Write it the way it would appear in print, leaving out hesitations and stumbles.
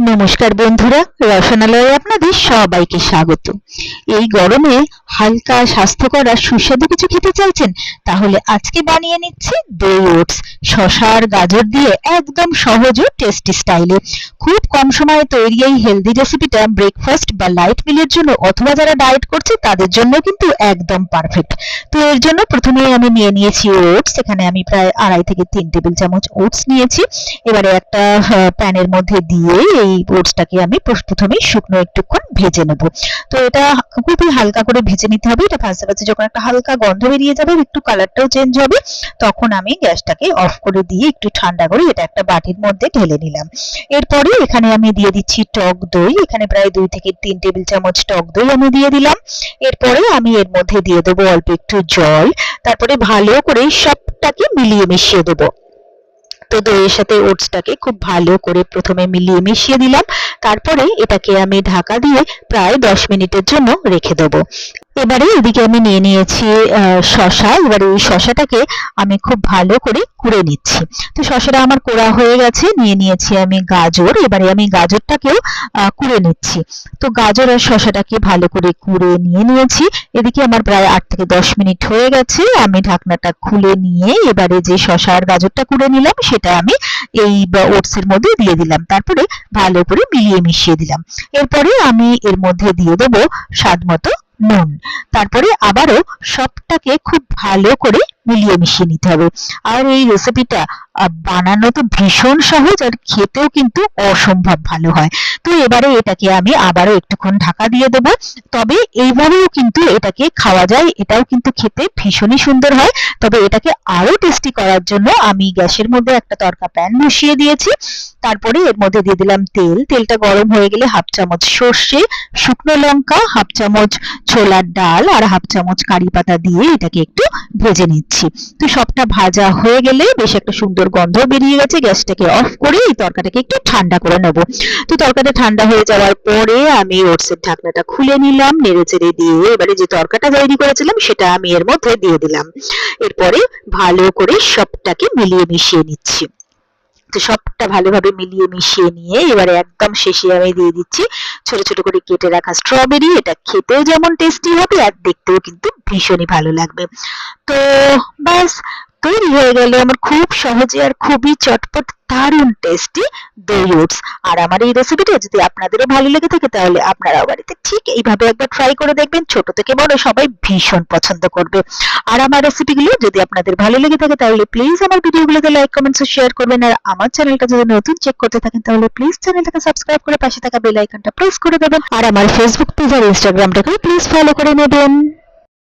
নমস্কার বন্ধুরা, রসনালয়ে আপনাদের সবাইকে স্বাগত। এই গরমে হালকা স্বাস্থ্যকর আর সুস্বাদু কিছু খেতে চাইছেন? তাহলে আজকে বানিয়ে নিচ্ছি দই ওটস, শসা আর গাজর দিয়ে একদম সহজ ও টেস্টি স্টাইলে। খুব কম সময়ে তৈরি এই হেলদি রেসিপিটা ব্রেকফাস্ট বা লাইট মিলের জন্য অথবা যারা ডায়েট করছে তাদের জন্য কিন্তু একদম পারফেক্ট। তো এর জন্য প্রথমেই আমি নিয়ে নিয়েছি ওটস। এখানে আমি প্রায় 2.5 থেকে 3 টেবিল চামচ ওটস নিয়েছি। এবারে একটা প্যানের মধ্যে দিয়ে এই ওটসটাকে আমি প্রথমেই শুকনো একটুক্ষণ ভেজে নেব। তো এটা খুবই হালকা করে ভেজে নিতে হবে। এটা ভাজতে ভাজতে যখন একটা হালকা গন্ধ বেরিয়ে যাবে, একটু কালারটাও চেঞ্জ হবে, তখন আমি গ্যাসটাকে অফ করে দিয়ে একটু ঠান্ডা করে এটা একটা বাটির মধ্যে ঢেলে নিলাম। এরপরে এখানে আমি দিয়ে দিচ্ছি টক দই। এখানে প্রায় 2 থেকে 3 টেবিল চামচ টক দই আমি দিয়ে দিলাম। এরপরে আমি এর মধ্যে দিয়ে দেবো অল্প একটু জল। তারপরে ভালো করে সবটাকে মিলিয়ে মিশিয়ে দেবো। তো দইয়ের সাথে ওটসটাকে খুব ভালো করে প্রথমে মিলিয়ে মিশিয়ে দিলাম। তারপরে এটাকে আমি ঢাকা দিয়ে প্রায় 10 মিনিটের জন্য রেখে দেবো। এবারে এদিকে আমি নিয়ে নিয়েছি শসা। এবারে এই শসাটাকে আমি খুব ভালো করে কুড়ে নিচ্ছি। তো শসাটা আমার কোড়া হয়ে গেছে। নিয়ে নিয়েছি আমি গাজর। এবারে আমি গাজরটাকেও কুড়ে নিচ্ছি। তো গাজর আর শসাটাকে ভালো করে কুড়ে নিয়ে নিয়েছি। এদিকে আমার প্রায় 8 থেকে 10 মিনিট হয়ে গেছে। আমি ঢাকনাটা খুলে নিয়ে এবারে যে শসা আর গাজরটা কুড়ে নিলাম সেটা আমি এই ওটসের মধ্যে দিয়ে দিলাম। তারপরে ভালো করে মিলিয়ে মিশিয়ে দিলাম। এরপরে আমি এর মধ্যে দিয়ে দেবো স্বাদ মতো নুন। তারপরে আবারও সবটাকে খুব ভালো করে মিলিয়ে মিশিয়ে নিতে হবে। আর এই রেসিপিটা বানানো তো ভীষণ সহজ আর খেতেও কিন্তু অসম্ভব ভালো হয়। তো এবারে এটাকে আমি আবারও একটুক্ষণ ঢাকা দিয়ে দেব। তবে এইভাবেও কিন্তু এটাকে খাওয়া যায়, এটাও কিন্তু খেতে ভীষণই সুন্দর হয়। তবে এটাকে আরো টেস্টি করার জন্য আমি গ্যাসের মধ্যে একটা তড়কা প্যান বসিয়ে দিয়েছি। তারপরে এর মধ্যে দিয়ে দিলাম তেল। তেলটা গরম হয়ে গেলে 1/2 চামচ সর্ষে, শুকনো লঙ্কা, 1/2 চামচ ছোলার ডাল আর 1/2 চামচ কারি পাতা দিয়ে এটাকে একটু ভেজে নিচ্ছি। তো সবটা ভাজা হয়ে গেলে বেশ একটা সুন্দর গন্ধ বেরিয়ে গেছে। গ্যাসটাকে অফ করে এই তরকাটাকে একটু ঠান্ডা করে নেব। তো তরকাটা ঠান্ডা হয়ে যাওয়ার পরে আমি ওটসের ঢাকনাটা খুলে নিলাম, নেড়েচেড়ে দিয়ে এবারে যে তরকাটা তৈরি করেছিলাম সেটা আমি এর মধ্যে দিয়ে দিলাম। এরপরে ভালো করে সবটাকে মিলিয়ে মিশিয়ে নিচ্ছি। তো সবটা ভালোভাবে মিলিয়ে মিশিয়ে নিয়ে এবারে একদম শেষে আমি দিয়ে দিচ্ছি ছোট ছোট করে কেটে রাখা স্ট্রবেরি। এটা খেতেও যেমন টেস্টি হবে আর দেখতেও কিন্তু ভীষণই ভালো লাগবে। তো ব্যাস তৈরি হয়ে গেল আমার খুব সহজে আর খুবই চটপট দারুণ টেস্টি দই ওটস। আর আমার এই রেসিপিটা যদি আপনাদেরও ভালো লেগে থাকে তাহলে আপনারাও বাড়িতে ঠিক এইভাবে একবার ট্রাই করে দেখবেন। ছোট থেকে বড় সবাই ভীষণ পছন্দ করবে। আর আমার রেসিপিগুলো যদি আপনাদের ভালো লেগে থাকে তাহলে প্লিজ আমার ভিডিওগুলোতে লাইক, কমেন্টস ও শেয়ার করবেন। আর আমার চ্যানেলটা যদি নতুন চেক করতে থাকেন তাহলে প্লিজ চ্যানেলটাকে সাবস্ক্রাইব করে পাশে থাকা বেল আইকনটা প্রেস করে দেবেন। আর আমার ফেসবুক পেজ আর ইনস্টাগ্রামটাকে প্লিজ ফলো করে নেবেন।